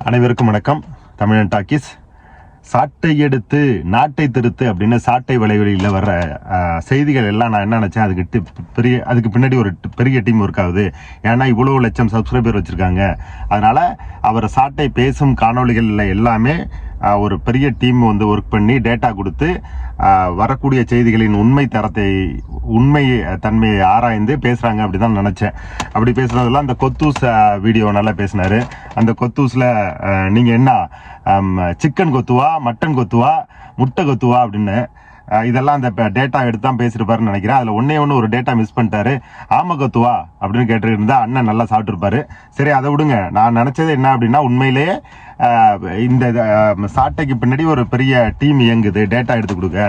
அனைவருக்கும் வணக்கம். தமிழன் டாக்கீஸ். சாட்டை எடுத்து நாட்டை திருத்து அப்படின்னு சாட்டை வலைவெளியில் வர்ற செய்திகள் எல்லாம் நான் என்ன நினச்சேன், அதுக்கு பின்னாடி ஒரு பெரிய டீம் ஒர்க் ஆகுது. ஏன்னா இவ்வளோ லட்சம் சப்ஸ்கிரைபர் வச்சுருக்காங்க. அதனால் அவர் சாட்டை பேசும் காணொலிகளில் எல்லாமே ஒரு பெரிய டீம் வந்து ஒர்க் பண்ணி டேட்டா கொடுத்து வரக்கூடிய செய்திகளின் உண்மை தன்மையை ஆராய்ந்து பேசுகிறாங்க அப்படி தான் நினச்சேன். அப்படி பேசுனதெல்லாம் அந்த கொத்தூஸ் வீடியோ நல்லா பேசினார். அந்த கொத்தூஸில் நீங்கள் என்ன சிக்கன் கொத்துவா, மட்டன் கொத்துவா, முட்டை கொத்துவா அப்படின்னு இதெல்லாம் அந்த டேட்டா எடுத்து தான் பேசியிருப்பாருன்னு நினைக்கிறேன். அதில் ஒன்று ஒரு டேட்டா மிஸ் பண்ணிட்டாரு. ஆம கொத்துவா அப்படின்னு கேட்டுருந்தா அண்ணன் நல்லா சாப்பிட்டுருப்பாரு. சரி, அதை விடுங்க. நான் நினச்சது என்ன அப்படின்னா, உண்மையிலேயே இந்த சாட்டைக்கு பின்னாடி ஒரு பெரிய டீம் இயங்குது டேட்டா எடுத்து கொடுக்க.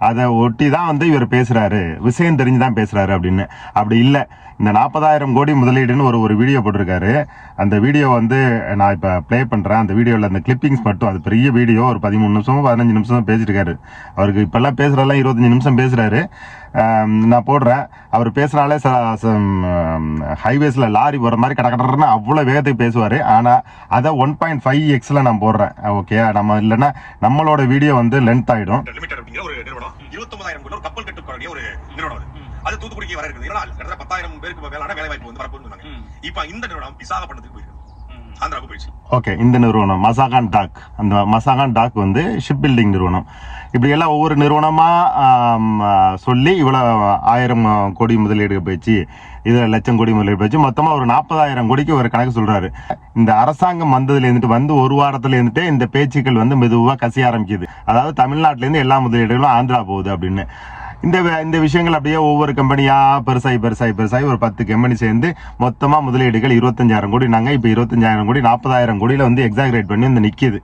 அதை ஒட்டி தான் வந்து இவர் பேசுகிறாரு, விஷயம் தெரிஞ்சு தான் பேசுகிறாரு அப்படின்னு. அப்படி இல்லை. இந்த 40,000 கோடி முதலீடுன்னு ஒரு வீடியோ போட்டிருக்காரு. அந்த வீடியோ வந்து நான் இப்போ ப்ளே பண்ணுறேன். அந்த வீடியோவில் அந்த கிளிப்பிங்ஸ் மட்டும், அது பெரிய வீடியோ, ஒரு 13 நிமிஷமோ 15 நிமிஷம் பேசியிருக்காரு. அவருக்கு இப்போல்லாம் பேசுகிறதெல்லாம் 25 நிமிஷம் பேசுகிறாரு. நான் போடுறேன். அவர் பேசுனாலே ஹைவேஸில் லாரி போகிற மாதிரி கடற்கடன்னு அவ்வளோ வேகத்துக்கு பேசுவார். ஆனால் அதை 1.5x நான் போடுறேன். ஓகே, நம்ம இல்லைன்னா நம்மளோட வீடியோ வந்து லென்த் ஆகிடும். ஒரு நிறுவனம் 29,000 கோடி கப்பல் கட்டுக்கூடிய ஒரு நிறுவனம். அது தூத்துக்குடிக்கு வர இருக்குது. கிட்டத்தட்ட 10,000 பேருக்கு மேலான வேலை வாய்ப்பு வந்து வரப்போகுது. இப்ப இந்த நிறுவனம் விசாகப்பட்டினத்துக்கு போயிருக்கு, ஆந்திராவுக்கு போயிடுச்சு. ஓகே, இந்த நிறுவனம் மசாகான் டாக். அந்த மசாகான் டாக் வந்து ஷிப் பில்டிங் நிறுவனம். இப்படி எல்லாம் ஒவ்வொரு நிறுவனமா சொல்லி இவ்வளோ 1000 கோடி முதலீடு போயிடுச்சு, இதில் லட்சம் கோடி முதலீடு போயிடுச்சு, மொத்தமாக ஒரு 40,000 கோடிக்கு ஒரு கணக்கு சொல்றாரு. இந்த அரசாங்கம் வந்ததுலேருந்துட்டு வந்து ஒரு வாரத்துல இருந்துட்டு இந்த பேச்சுக்கள் வந்து மெதுவாக கசிய ஆரம்பிக்குது. அதாவது தமிழ்நாட்டிலேருந்து எல்லா முதலீடுகளும் ஆந்திரா போகுது அப்படின்னு. இந்த விஷயங்கள் அப்படியே ஒவ்வொரு கம்பெனியா பெருசாகி ஒரு 10 கம்பெனி சேர்ந்து மொத்தமா முதலீடுகள் 25,000 கோடி. நாங்கள் இப்போ 25,000 கோடி 40,000 கோடியில வந்து எக்ஸாகரேட் பண்ணி வந்து நிற்கிது.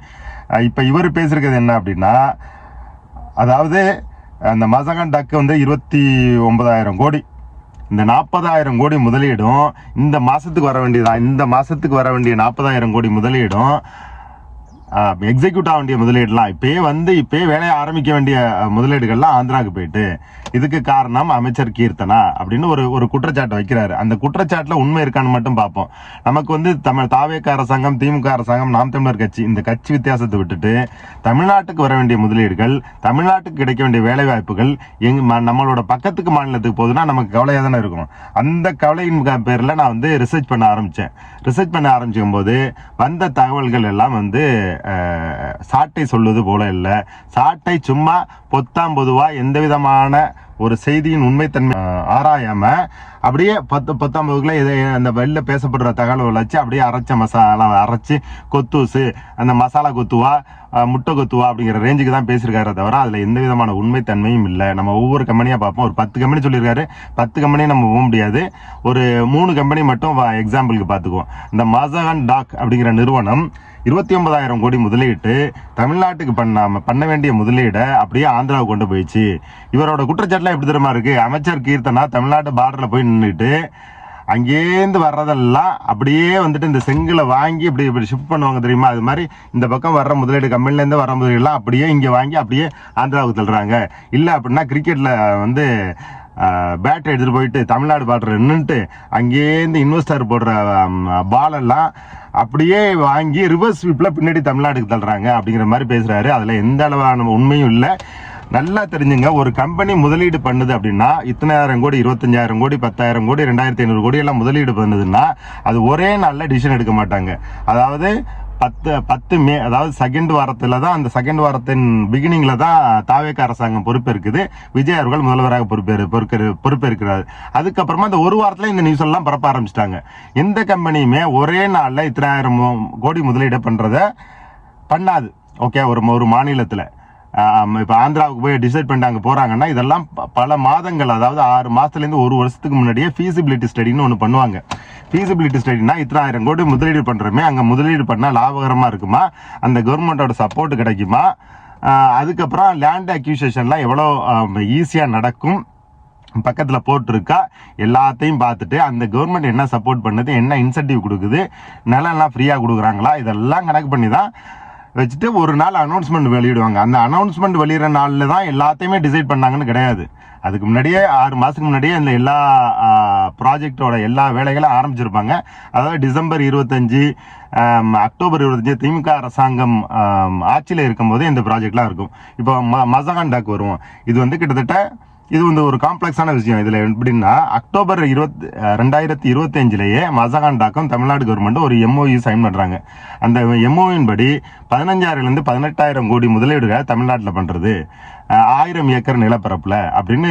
இப்போ இவர் பேசிருக்கிறது என்ன அப்படின்னா, அதாவது அந்த மசாகான் டாக் வந்து 29,000 கோடி, இந்த 40,000 கோடி முதலீடும் இந்த மாசத்துக்கு வர வேண்டியதான். இந்த மாசத்துக்கு வர வேண்டிய 40,000 கோடி முதலீடும் எக்ஸிக்யூட் ஆக வேண்டிய முதலீடுலாம் இப்பயே வேலையை ஆரம்பிக்க வேண்டிய முதலீடுகள்லாம் ஆந்திராவுக்கு போயிட்டு, இதுக்கு காரணம் அமைச்சர் கீர்த்தனா அப்படின்னு ஒரு குற்றச்சாட்டு வைக்கிறாரு. அந்த குற்றச்சாட்டுல உண்மை இருக்கான்னு மட்டும் பார்ப்போம். நமக்கு வந்து தாவேக அரசாங்கம், திமுக அரசாங்கம், நாம் தமிழர் கட்சி, இந்த கட்சி வித்தியாசத்தை விட்டுட்டு தமிழ்நாட்டுக்கு வர வேண்டிய முதலீடுகள், தமிழ்நாட்டுக்கு கிடைக்க வேண்டிய வேலை வாய்ப்புகள் நம்மளோட பக்கத்துக்கு மாநிலத்துக்கு போகுதுன்னா நமக்கு கவலையாக தானே இருக்கும். அந்த கவலையின் பேரில் நான் வந்து ரிசர்ச் பண்ண ஆரம்பிக்கும் போது வந்த தகவல்கள் எல்லாம் வந்து சாட்டை சொல்லுவது போல இல்லை. சாட்டை சும்மா பொத்தாம் பொதுவா எந்த விதமான ஒரு செய்தியின் உண்மைத்தன்மை ஆராயாம அப்படியே 19 அந்த வெளில பேசப்படுற தகவல்களை வச்சு அப்படியே அரைச்சு கொத்தூசு, அந்த மசாலா கொத்துவா, முட்டை கொத்துவா அப்படிங்கிற ரேஞ்சுக்கு தான் பேசியிருக்காரு. தவிர அதில் எந்த விதமான உண்மைத்தன்மையும் இல்லை. நம்ம ஒவ்வொரு கம்பெனியாக பார்ப்போம். ஒரு 10 கம்பெனி சொல்லியிருக்காரு. 10 கம்பெனியும் நம்ம போக முடியாது. ஒரு 3 கம்பெனி மட்டும் எக்ஸாம்பிளுக்கு பார்த்துக்குவோம். இந்த மசாகான் டாக் அப்படிங்கிற நிறுவனம் 29,000 கோடி முதலீட்டு தமிழ்நாட்டுக்கு பண்ண வேண்டிய முதலீடை அப்படியே ஆந்திராவுக்கு கொண்டு போயிடுச்சு. இவரோட குற்றச்சாட்டுலாம் எப்படி தெரியுமா இருக்கு? அமைச்சர் கீர்த்தனா தமிழ்நாட்டு பார்டரில் போய் நின்றுட்டு அங்கேருந்து வர்றதெல்லாம் அப்படியே வந்துட்டு இந்த செங்கலை வாங்கி இப்படி ஷிஃப்ட் பண்ணுவாங்க தெரியுமா? அது மாதிரி இந்த பக்கம் வர்ற முதலீடு, கம்பெனிலேருந்து வர முதலீடுலாம் அப்படியே இங்கே வாங்கி அப்படியே ஆந்திராவுக்கு தள்ளுறாங்க. இல்லை அப்படின்னா கிரிக்கெட்டில் வந்து பேட்டை எடுத்துகிட்டு போயிட்டு தமிழ்நாடு பார்டர் நின்றுட்டு அங்கேருந்து இன்வெஸ்டர் போடுற பாலெல்லாம் அப்படியே வாங்கி ரிவர்ஸ் ஸ்வீப்பில் பின்னாடி தமிழ்நாட்டுக்கு தள்ளுறாங்க அப்படிங்கிற மாதிரி பேசுகிறாரு. அதில் எந்த அளவான உண்மையும் இல்லை. நல்லா தெரிஞ்சுங்க, ஒரு கம்பெனி முதலீடு பண்ணுது அப்படின்னா இத்தனை 1000 கோடி, 25,000 கோடி, 10,000 கோடி, 2,500 கோடி எல்லாம் முதலீடு பண்ணுதுன்னா அது ஒரே நாளில் டிசிஷன் எடுக்க மாட்டாங்க. அதாவது 10 மே, அதாவது செகண்ட் வாரத்தில் தான், அந்த செகண்ட் வாரத்தின் பிகினிங்ல தான் தாவேக அரசாங்கம் பொறுப்பேற்குது. விஜய் அவர்கள் முதல்வராக பொறுப்பேற்கிறார். அதுக்கப்புறமா இந்த ஒரு வாரத்தில் இந்த நியூஸ் எல்லாம் பரப்ப ஆரம்பிச்சிட்டாங்க. எந்த கம்பெனியுமே ஒரே நாளில் இத்தனை 1000 கோடி முதலீடு பண்ணாது. ஓகே, ஒரு மாநிலத்தில் இப்போ ஆந்திராவுக்கு போய் டிசைட் பண்ணிட்டு அங்கே போகிறாங்கன்னா இதெல்லாம் பல மாதங்கள், அதாவது 6 மாதத்துலேருந்து 1 வருஷத்துக்கு முன்னாடியே ஃபீசிபிலிட்டி ஸ்டடின்னு ஒன்று பண்ணுவாங்க. ஃபீசிபிலிட்டி ஸ்டடினா இத்தனை 1000 கோடி முதலீடு பண்ணுறோமே, அங்கே முதலீடு பண்ணால் லாபகரமாக இருக்குமா, அந்த கவர்மெண்ட்டோட சப்போர்ட் கிடைக்குமா, அதுக்கப்புறம் லேண்ட் அக்யூசியேஷன்லாம் எவ்வளோ ஈஸியாக நடக்கும், பக்கத்தில் போட்டிருக்கா, எல்லாத்தையும் பார்த்துட்டு அந்த கவர்மெண்ட் என்ன சப்போர்ட் பண்ணுது, என்ன இன்சென்டிவ் கொடுக்குது, நிலம்லாம் ஃப்ரீயாக கொடுக்குறாங்களா, இதெல்லாம் கணக்கு பண்ணி தான் வச்சுட்டு ஒரு நாள் அனௌன்ஸ்மெண்ட் வெளியிடுவாங்க. அந்த அனௌன்ஸ்மெண்ட் வெளியிடுற நாளில் தான் எல்லாத்தையுமே டிசைட் பண்ணாங்கன்னு கிடையாது. அதுக்கு முன்னாடியே 6 மாதத்துக்கு முன்னாடியே இந்த எல்லா ப்ராஜெக்டோட எல்லா வேலைகளும் ஆரம்பிச்சிருப்பாங்க. அதாவது டிசம்பர் 25 அக்டோபர் 25 திமுக அரசாங்கம் ஆட்சியில் இருக்கும்போது இந்த ப்ராஜெக்ட்லாம் இருக்கும். இப்போ மசகான் டாக் வருவோம். இது வந்து கிட்டத்தட்ட இது வந்து ஒரு காம்ப்ளெக்ஸான விஷயம். இதில் எப்படின்னா அக்டோபர் 2025 மசகான் டாக்கும் தமிழ்நாடு கவர்மெண்ட் ஒரு MOU சைன் பண்ணுறாங்க. அந்த MOUவின் படி 15,000 to 18,000 கோடி முதலீடுகளை தமிழ்நாட்டில் பண்ணுறது 1000 ஏக்கர் நிலப்பரப்பில் அப்படின்னு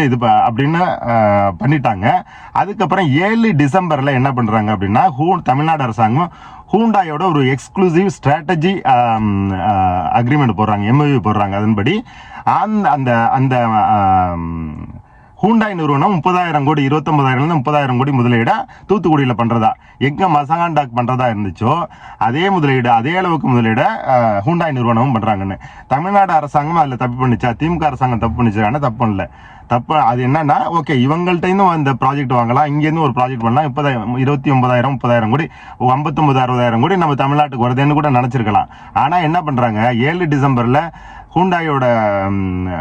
பண்ணிட்டாங்க. அதுக்கப்புறம் 7 டிசம்பரில் என்ன பண்ணுறாங்க அப்படின்னா தமிழ்நாடு அரசாங்கம் ஹூண்டாயோட ஒரு எக்ஸ்க்ளூசிவ் ஸ்ட்ராட்டஜி அக்ரிமெண்ட் போடுறாங்க, MOU போடுறாங்க. அதன்படி அந்த அந்த ஹூண்டாய் நிறுவனம் 30,000 கோடி 29,000 30,000 கோடி முதலீடா தூத்துக்குடியில் பண்றதா, எங்க மசகான் டாக் பண்றதா இருந்துச்சோ அதே முதலீடு அதே அளவுக்கு முதலீட ஹூண்டாய் நிறுவனமும் பண்றாங்கன்னு. தமிழ்நாடு அரசாங்கம் அதில் தப்பு பண்ணிச்சா? திமுக அரசாங்கம் தப்பு பண்ணிச்சாங்கன்னா தப்பு பண்ணல. தப்பு அது என்னன்னா, ஓகே இவங்கள்ட்ட அந்த ப்ராஜெக்ட் வாங்கலாம், இங்கேருந்து ஒரு ப்ராஜெக்ட் பண்ணலாம், 29,000 30,000 கோடி 59 60,000 கோடி நம்ம தமிழ்நாட்டுக்கு வருதுன்னு கூட நினைச்சிருக்கலாம். ஆனா என்ன பண்றாங்க, 7 டிசம்பர்ல ஹூண்டாயோட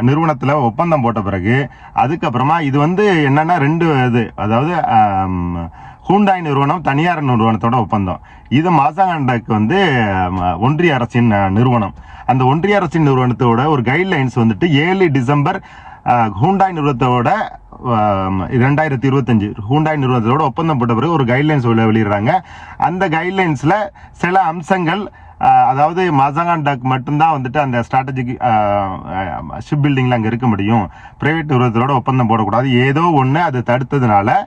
நிறுவனத்தில் ஒப்பந்தம் போட்ட பிறகு அதுக்கப்புறமா இது வந்து என்னன்னா 2 இது, அதாவது ஹூண்டாய் நிறுவனம் தனியார் நிறுவனத்தோட ஒப்பந்தம். இது மசகான் டாக் வந்து ஒன்றிய அரசின் நிறுவனம். அந்த ஒன்றிய அரசின் நிறுவனத்தோட ஒரு கைட்லைன்ஸ் வந்துட்டு 7 டிசம்பர் ஹூண்டாய் நிறுவனத்தோட 2025 ஹூண்டாய் நிறுவனத்தோட ஒப்பந்தம் போட்ட பிறகு ஒரு கைட்லைன்ஸ் வெளியிடுறாங்க. அந்த கைட்லைன்ஸ்ல சில அம்சங்கள், அதாவது மசகான் டாக் மட்டும்தான் வந்துட்டு அந்த ஸ்ட்ராட்டஜிக் ஷிப் பில்டிங்ல அங்கே இருக்க முடியும், பிரைவேட் நிறுவனத்தோட ஒப்பந்தம் போடக்கூடாது, ஏதோ ஒன்று அதை தடுத்ததுனால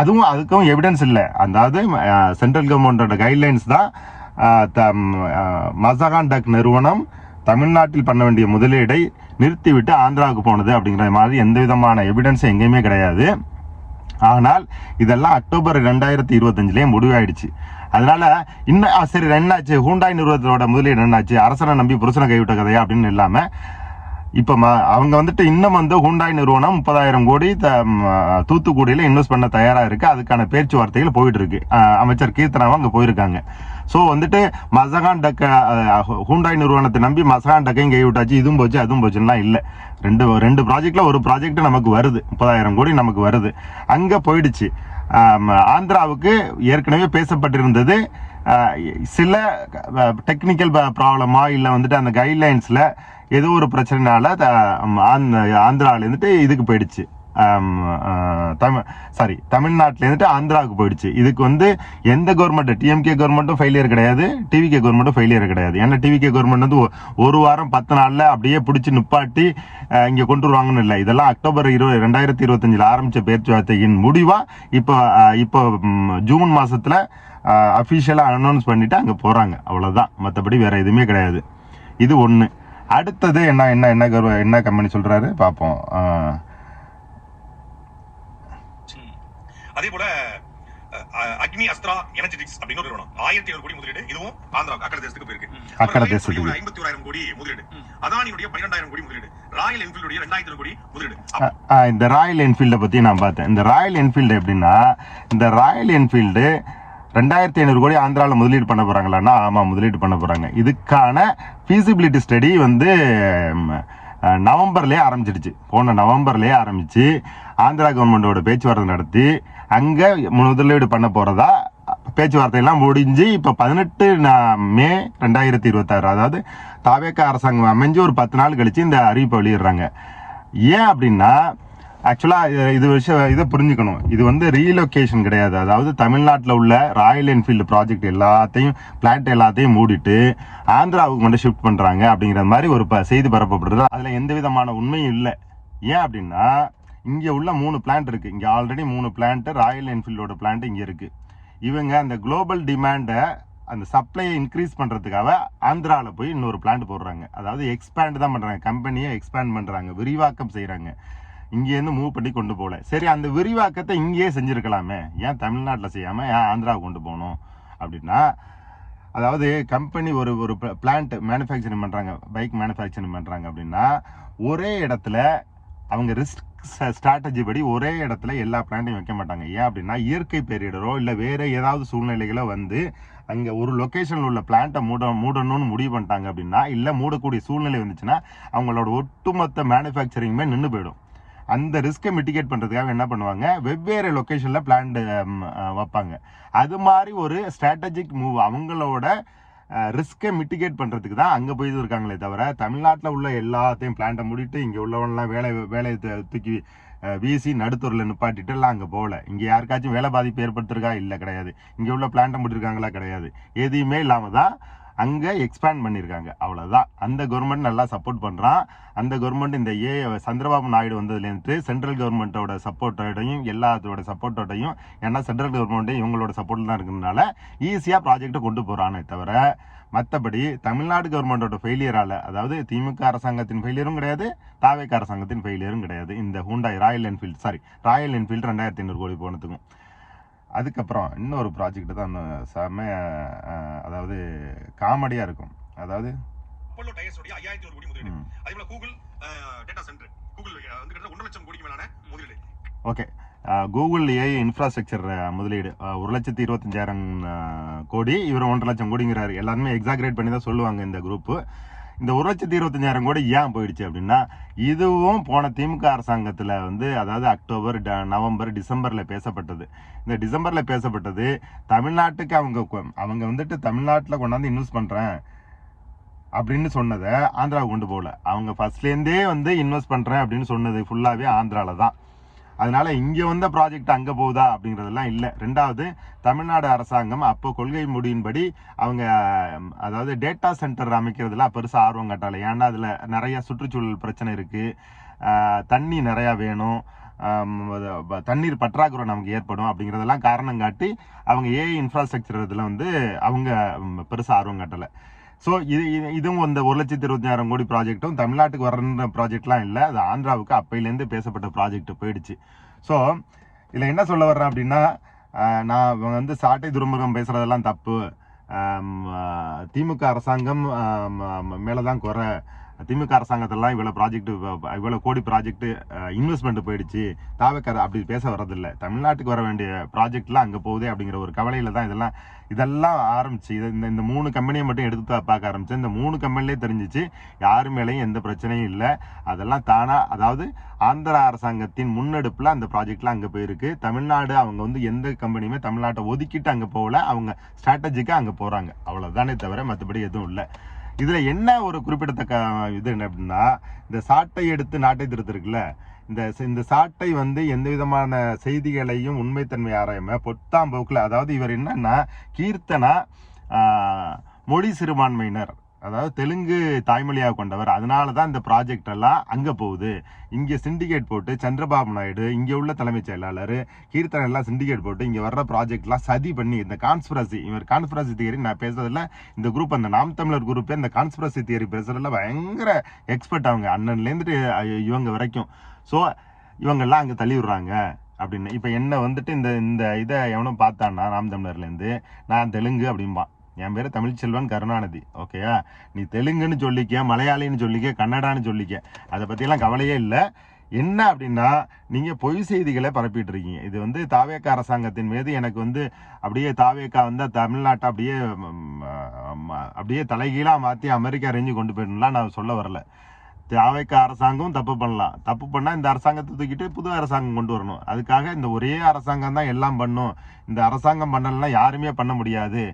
அதுக்கும் எவிடன்ஸ் இல்லை. அதாவது சென்ட்ரல் கவர்மெண்டோட கைட்லைன்ஸ் தான் மசகான் டாக் நிறுவனம் தமிழ்நாட்டில் பண்ண வேண்டிய முதலீடை நிறுத்திவிட்டு ஆந்திராவுக்கு போனது அப்படிங்கிற மாதிரி எந்த விதமான எவிடன்ஸும் எங்கேயுமே கிடையாது. ஆனால் இதெல்லாம் அக்டோபர் 2025 முடிவாயிடுச்சு. அதனால இன்னும் சரி என்னாச்சு, ஹூண்டாய் நிறுவனத்தோட முதலீடு என்னாச்சு, அரசனை நம்பி புருஷனை கைவிட்ட கதையா அப்படின்னு இல்லாம இப்ப அவங்க வந்துட்டு இன்னும் வந்து ஹூண்டாய் நிறுவனம் 30,000 கோடி தூத்துக்குடியில இன்வெஸ்ட் பண்ண தயாரா இருக்கு. அதுக்கான பேச்சுவார்த்தைகள் போயிட்டு இருக்கு. அமைச்சர் கீர்த்தனாவும் அங்க போயிருக்காங்க. ஸோ வந்துட்டு மசகான் டாக் ஹூண்டாய் நிறுவனத்தை நம்பி மசகான் டாக்கையும் கை விட்டாச்சு, இதுவும் போச்சு அதுவும் போச்சுலாம் இல்லை. ரெண்டு ப்ராஜெக்ட்ல ஒரு ப்ராஜெக்ட் நமக்கு வருது, 30,000 கோடி நமக்கு வருது, அங்க போயிடுச்சு. ஆந்திராவுக்கு ஏற்கனவே பேசப்பட்டிருந்தது. சில டெக்னிக்கல் ப்ராப்ளமா இல்லை வந்துட்டு அந்த கைட்லைன்ஸ்ல ஏதோ ஒரு பிரச்சனைனால ஆந்திரால இருந்துட்டு இதுக்கு போயிடுச்சு, தமிழ்நாட்டில இருந்துட்டு ஆந்திராவுக்கு போயிடுச்சு. இதுக்கு வந்து எந்த கவர்மெண்ட், டிஎம்கே கவர்மெண்ட்டும் ஃபெயிலியர் கிடையாது, டிவிகே கவர்மெண்ட்டும் ஃபெயிலியர் கிடையாது. ஏன்னா டிவிகே கவர்மெண்ட் வந்து ஒரு வாரம் 10 நாள்ல அப்படியே பிடிச்சி நிப்பாட்டி இங்க கொண்டு வருவாங்கன்னு இல்லை. இதெல்லாம் அக்டோபர் 2025 ஆரம்பிச்ச பேச்சுவார்த்தையின் முடிவா இப்போ ஜூன் மாசத்துல அபிஷியலா அனௌன்ஸ் பண்ணிட்டு அங்க போறாங்க, அவ்வளவுதான். மற்றபடி வேற எதுவுமே கிடையாது. இது ஒண்ணு. அடுத்தது என்ன கம்பெனி சொல்றாரு பார்ப்போம். அதே போல அக்னி அஸ்த்ரா எனர்ஜெட்டிக்ஸ் அப்படின்னு ஒரு நிறுவனம் 1,700 கோடி முதலீடு, இதுவும் ஆந்திரா அக்கறை தேசத்துக்கு போயிருக்கு. 51,000 கோடி முதலீடு, அதானியுடைய 12,000 கோடி முதலீடு, ராயல் என்ஃபீல்டுடைய 2,000 கோடி முதலீடு. இந்த ராயல் என்ஃபீல்டை பத்தி நான் பார்த்தேன். இந்த ராயல் என்ஃபீல்டு எப்படின்னா, இந்த ராயல் என்ஃபீல்டு 2,500 கோடி ஆந்திராவில் முதலீடு பண்ண போறாங்களான்னா, ஆமா முதலீடு பண்ண போறாங்க. இதுக்கான ஃபீசிபிலிட்டி ஸ்டடி வந்து நவம்பர்லயே ஆரம்பிச்சிடுச்சு. போன நவம்பர்லயே ஆரம்பிச்சு ஆந்திரா கவர்மெண்டோட பேச்சுவார்த்தை நடத்தி அங்க முதலீடு பண்ண போறதா பேச்சுவார்த்தை எல்லாம் முடிஞ்சு இப்ப 18 மே 2026, அதாவது தாவேகா அரசாங்கம் அமைஞ்சு ஒரு 10 நாள் கழிச்சு இந்த அறிவிப்பை வெளியிடுறாங்க. ஏன் அப்படின்னா, ஆக்சுவலா இதை புரிஞ்சுக்கணும். இது வந்து ரீலொகேஷன் கிடையாது. அதாவது தமிழ்நாட்டில் உள்ள ராயல் என்ஃபீல்டு ப்ராஜெக்ட் பிளான்ட் எல்லாத்தையும் மூடிட்டு ஆந்திராவுக்கு மட்டும் ஷிஃப்ட் பண்றாங்க அப்படிங்கிற மாதிரி ஒரு செய்தி பரப்பப்படுறது. அதுல எந்த விதமான உண்மையும் இல்லை. ஏன் அப்படின்னா, இங்க உள்ள 3 பிளான்ட் இருக்கு. இங்க ஆல்ரெடி 3 பிளான்ட் ராயல் என்ஃபீல்டோட பிளான்ட் இங்க இருக்கு. இவங்க அந்த குளோபல் டிமாண்டை, அந்த சப்ளையை இன்க்ரீஸ் பண்றதுக்காக ஆந்திராவில் போய் இன்னொரு பிளான்ட் போடுறாங்க. அதாவது எக்ஸ்பேண்ட் தான் பண்றாங்க, கம்பெனியை எக்ஸ்பேண்ட் பண்றாங்க, விரிவாக்கம் செய்யறாங்க. இங்கேருந்து மூவ் பண்ணி கொண்டு போகல. சரி, அந்த விரிவாக்கத்தை இங்கேயே செஞ்சிருக்கலாமே, ஏன் தமிழ்நாட்டில் செய்யாம ஏன் ஆந்திராவுக்கு கொண்டு போகணும் அப்படின்னா, அதாவது கம்பெனி ஒரு பிளான்ட் மேனுஃபேக்சரிங் பண்றாங்க, பைக் மேனுஃபேக்சரிங் பண்றாங்க அப்படின்னா ஒரே இடத்துல அவங்க ரிஸ்க் ஸ்ட்ராட்டஜி படி ஒரே இடத்துல எல்லா பிளான்ட்டையும் வைக்க மாட்டாங்க. ஏன் அப்படின்னா இயற்கை பேரிடரோ இல்லை வேற ஏதாவது சூழ்நிலைகளோ வந்து அங்கே ஒரு லொக்கேஷனில் உள்ள பிளான்ட்டை மூடணும்னு முடிவு பண்ணிட்டாங்க அப்படின்னா, இல்லை மூடக்கூடிய சூழ்நிலை வந்துச்சுன்னா அவங்களோட ஒட்டுமொத்த மேனுஃபேக்சரிங்குமே நின்று போயிடும். அந்த ரிஸ்க்கை மிட்டிகேட் பண்ணுறதுக்காக என்ன பண்ணுவாங்க, வெவ்வேறு லொக்கேஷனில் பிளான்ட் வைப்பாங்க. அது மாதிரி ஒரு ஸ்ட்ராட்டஜிக் மூவ் அவங்களோட ரிஸ்க்கை மிட்டிகேட் பண்ணுறதுக்கு தான் அங்கே போயிட்டு இருக்காங்களே தவிர, தமிழ்நாட்டில் உள்ள எல்லாத்தையும் பிளான்ட்டை மூடிட்டு இங்கே உள்ளவங்களாம் வேலையை தூக்கி வீசி நடுத்தூரில் நிப்பாட்டிட்டு எல்லாம் அங்கே போகல. இங்கே யாருக்காச்சும் வேலை பாதிப்பு ஏற்படுத்திருக்கா? இல்லை, கிடையாது. இங்கே உள்ள பிளான்ட்டை மூடிருக்காங்களா? கிடையாது. எதுவுமே இல்லாமல் தான் அங்கே எக்ஸ்பேண்ட் பண்ணியிருக்காங்க. அவ்வளோதான். அந்த கவர்மெண்ட் நல்லா சப்போர்ட் பண்ணுறான். அந்த கவர்மெண்ட் இந்த சந்திரபாபு நாயுடு வந்ததுலேருந்து சென்ட்ரல் கவர்மெண்ட்டோட சப்போர்ட்டோடையும் எல்லாத்தோட சப்போர்ட்டோடையும், ஏன்னா சென்ட்ரல் கவர்மெண்ட்டையும் இவங்களோட சப்போர்ட்டில் தான் இருக்கிறதுனால ஈஸியாக ப்ராஜெக்டை கொண்டு போகிறானே தவிர, மற்றபடி தமிழ்நாடு கவர்மெண்டோட ஃபெயிலியரால், அதாவது திமுக அரசாங்கத்தின் ஃபெயிலியரும் கிடையாது, தாவேக அரசாங்கத்தின் ஃபெயிலியரும் கிடையாது. இந்த ஹூண்டாய் ராயல் என்ஃபீல்டு 2500 கோடி போனதுக்கும். அதுக்கப்புறம் இன்னொரு ப்ராஜெக்ட் தான் செம்ம, அதாவது காமெடியாக இருக்கும். அதாவது அப்போலோ டயர்ஸோட 5100 கோடி முதலீடு. அதே போல கூகுள் டேட்டா சென்டர், கூகுள் வந்து கிட்ட 1 லட்சம் கோடிக்கு மேலான முதலீடு. ஓகே, கூகுள் ஏஐ இன்ஃப்ராஸ்ட்ரக்சர் முதலீடு 1,25,000 கோடி. இவர் 1.5 லட்சம் கோடிங்கிறாரு. எல்லாருமே எக்ஸாக்ரேட் பண்ணி தான் சொல்லுவாங்க இந்த குரூப்பு. இந்த 1,25,000 கோடி ஏன் போயிடுச்சு அப்படின்னா, இதுவும் போன திமுக அரசாங்கத்தில் வந்து, அதாவது அக்டோபர், நவம்பர், டிசம்பரில் பேசப்பட்டது. இந்த டிசம்பரில் பேசப்பட்டது தமிழ்நாட்டுக்கு அவங்க வந்துட்டு தமிழ்நாட்டில் கொண்டாந்து இன்வெஸ்ட் பண்ணுறேன் அப்படின்னு சொன்னதை ஆந்திராவுக்கு கொண்டு போகல. அவங்க ஃபர்ஸ்ட்லேருந்தே வந்து இன்வெஸ்ட் பண்ணுறேன் அப்படின்னு சொன்னது ஃபுல்லாகவே ஆந்திராவில் தான். அதனால இங்கே வந்த ப்ராஜெக்ட் அங்கே போகுதா அப்படிங்கிறதெல்லாம் இல்லை. ரெண்டாவது, தமிழ்நாடு அரசாங்கம் அப்போ கொள்கை முடியின்படி அவங்க அதாவது டேட்டா சென்டர் அமைக்கிறதுலாம் பெருசாக ஆர்வம் காட்டலை. ஏன்னா அதில் நிறைய சுற்றுச்சூழல் பிரச்சனை இருக்குது, தண்ணி நிறையா வேணும், தண்ணீர் பற்றாக்குறை நமக்கு ஏற்படும் அப்படிங்கிறதெல்லாம் காரணம் காட்டி அவங்க ஏஐ இன்ஃப்ராஸ்ட்ரக்சர் இதில் வந்து அவங்க பெருசாக ஆர்வம் காட்டலை. ஸோ இதுவும் இந்த 1,25,000 கோடி ப்ராஜெக்டும் தமிழ்நாட்டுக்கு வர்ற ப்ராஜெக்ட்லாம் இல்லை. அது ஆந்திராவுக்கு அப்பையிலேருந்து பேசப்பட்ட ப்ராஜெக்ட் போயிடுச்சு. ஸோ இதில் என்ன சொல்ல வர்றேன் அப்படின்னா, நான் வந்து சாட்டை துறைமுகம் பேசுகிறதெல்லாம் தப்பு, திமுக அரசாங்கம் மேலே தான் குறை, திமுக அரசாங்கத்தெல்லாம் இவ்வளோ கோடி ப்ராஜெக்ட் இன்வெஸ்ட்மெண்ட் போயிடுச்சு, தாவேக்கார அப்படி பேச வர்றதில்லை. தமிழ்நாட்டுக்கு வர வேண்டிய ப்ராஜெக்ட்லாம் அங்கே போகுதே அப்படிங்கிற ஒரு கவலையில் தான் இதெல்லாம் ஆரம்பிச்சு. இந்த 3 கம்பெனியை மட்டும் எடுத்து பார்க்க ஆரம்பிச்சு. இந்த 3 கம்பெனிலே தெரிஞ்சிச்சு யாரு மேலேயும் எந்த பிரச்சனையும் இல்லை. அதெல்லாம் தானாக, அதாவது ஆந்திரா அரசாங்கத்தின் முன்னெடுப்பில் அந்த ப்ராஜெக்ட்லாம் அங்கே போயிருக்கு. தமிழ்நாடு அவங்க வந்து எந்த கம்பெனியுமே தமிழ்நாட்டை ஒதுக்கிட்டு அங்கே போகல, அவங்க ஸ்ட்ராட்டஜிக்காக அங்கே போகிறாங்க. அவ்வளோதானே தவிர மற்றபடி எதுவும் இல்லை. இதில் என்ன ஒரு குறிப்பிடத்தக்க இது என்ன அப்படின்னா, இந்த சாட்டை எடுத்து நாட்டை திருத்திருக்குல்ல, இந்த சாட்டை வந்து எந்த விதமான செய்திகளையும் உண்மைத்தன்மை ஆராயாம பொத்தாம் போக்கில், அதாவது இவர் என்னன்னா கீர்த்தனா மொழி சிறுபான்மையினர், அதாவது தெலுங்கு தாய்மொழியாக கொண்டவர், அதனால தான் இந்த ப்ராஜெக்ட் எல்லாம் அங்கே போகுது. இங்கே சிண்டிகேட் போட்டு சந்திரபாபு நாயுடு, இங்கே உள்ள தலைமைச் செயலாளர் கீர்த்தனை எல்லாம் சிண்டிகேட் போட்டு இங்கே வர்ற ப்ராஜெக்ட்லாம் சதி பண்ணி, இந்த கான்ஸ்பிரசி தியரி நான் பேசுறதுல இந்த குரூப், அந்த நாம் தமிழர் குரூப்பே இந்த கான்ஸ்பிரசி தியரி பேசுறதுல பயங்கர எக்ஸ்பர்ட். அவங்க அண்ணன்லேருந்து இவங்க வரைக்கும். ஸோ இவங்கெல்லாம் அங்கே தள்ளி விடுறாங்க அப்படின்னு. இப்போ என்ன வந்துட்டு இந்த இதை எவனும் பார்த்தான்னா, நாம் தமிழர்லேருந்து நான் தெலுங்கு அப்படிம்பான். என் பேர் தமிழ்ச்செல்வன் கருணாநிதி. ஓகேயா, நீ தெலுங்குன்னு சொல்லிக்க, மலையாளின்னு சொல்லிக்க, கன்னடான்னு சொல்லிக்க, அதை பற்றியெல்லாம் கவலையே இல்லை. என்ன அப்படின்னா, நீங்கள் பொய் செய்திகளை பரப்பிட்டு இருக்கீங்க. இது வந்து தாவேக அரசாங்கத்தின் மீது எனக்கு வந்து அப்படியே தாவேகா வந்து தமிழ்நாட்டை அப்படியே தலைகீழாக மாற்றி அமெரிக்கா ரேஞ்சு கொண்டு போயிடணும்லாம் நான் சொல்ல வரல. தாவேக அரசாங்கம் தப்பு பண்ணலாம். தப்பு பண்ணால் இந்த அரசாங்கத்தை தூக்கிட்டு புது அரசாங்கம் கொண்டு வரணும். அதுக்காக இந்த ஒரே அரசாங்கம் தான் எல்லாம் பண்ணும், இந்த அரசாங்கம் பண்ணலாம் யாருமே பண்ண முடியாது,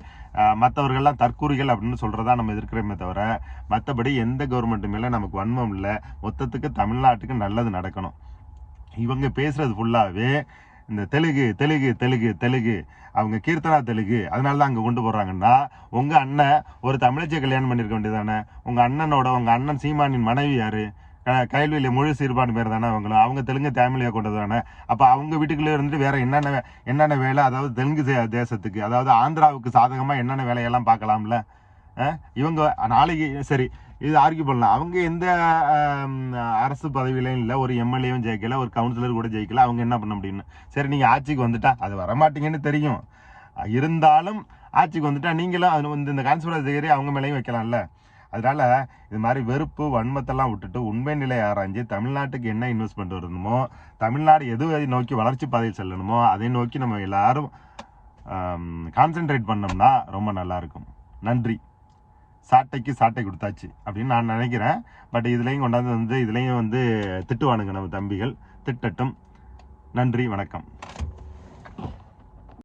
மற்றவர்கள்லாம் தற்கூறிகள் அப்படின்னு சொல்கிறதா நம்ம எதிர்க்கிறோமே தவிர, மற்றபடி எந்த கவர்மெண்ட் மேலே நமக்கு வன்மம் இல்லை. மொத்தத்துக்கு தமிழ்நாட்டுக்கு நல்லது நடக்கணும். இவங்க பேசுகிறது ஃபுல்லாகவே இந்த தெலுங்கு, அவங்க கீர்த்தனா தெலுங்கு, அதனால தான் அங்கே கொண்டு போடுறாங்கன்னா, உங்கள் அண்ணன் ஒரு தமிழச்சியை கல்யாணம் பண்ணியிருக்க வேண்டியதானே? உங்கள் அண்ணன் சீமானின் மனைவி யார்? கைல்வெளி மொழி சிறுபான்மை பேர் தானே அவங்களும், அவங்க தெலுங்கு தமிழியாக கொண்டது தானே. அப்போ அவங்க வீட்டுக்குள்ளே இருந்துட்டு வேற என்னென்ன வேலை, அதாவது தெலுங்கு தேசத்துக்கு, அதாவது ஆந்திராவுக்கு சாதகமாக என்னென்ன வேலையெல்லாம் பார்க்கலாம்ல. இவங்க நாளைக்கு சரி இது ஆர்கியூ பண்ணலாம். அவங்க எந்த அரசு பதவியிலையும் இல்லை, ஒரு எம்எல்ஏவும் ஜெயிக்கல, ஒரு கவுன்சிலர் கூட ஜெயிக்கல, அவங்க என்ன பண்ண முடியும்னு. சரி, நீங்கள் ஆட்சிக்கு வந்துட்டா, அது வரமாட்டீங்கன்னு தெரியும், இருந்தாலும் ஆட்சிக்கு வந்துட்டா நீங்களும் அது வந்து இந்த கான்ஸ்பிரசி தியரி அவங்க மேலேயும் வைக்கலாம்ல. அதனால இது மாதிரி வெறுப்பு வன்மத்தெல்லாம் விட்டுட்டு உண்மை நிலை ஆராய்ஞ்சு தமிழ்நாட்டுக்கு என்ன இன்வெஸ்ட்மெண்ட் வரணுமோ, தமிழ்நாடு எதை நோக்கி வளர்ச்சி பாதையில் செல்லணுமோ அதை நோக்கி நம்ம எல்லாரும் கான்சென்ட்ரேட் பண்ணோம்னா ரொம்ப நல்லா இருக்கும். நன்றி. சாட்டைக்கு சாட்டை கொடுத்தாச்சு அப்படின்னு நான் நினைக்கிறேன். பட் இதுலையும் கொண்டாந்து இதுலையும் திட்டுவானுங்க நம்ம தம்பிகள். திட்டட்டும். நன்றி, வணக்கம்.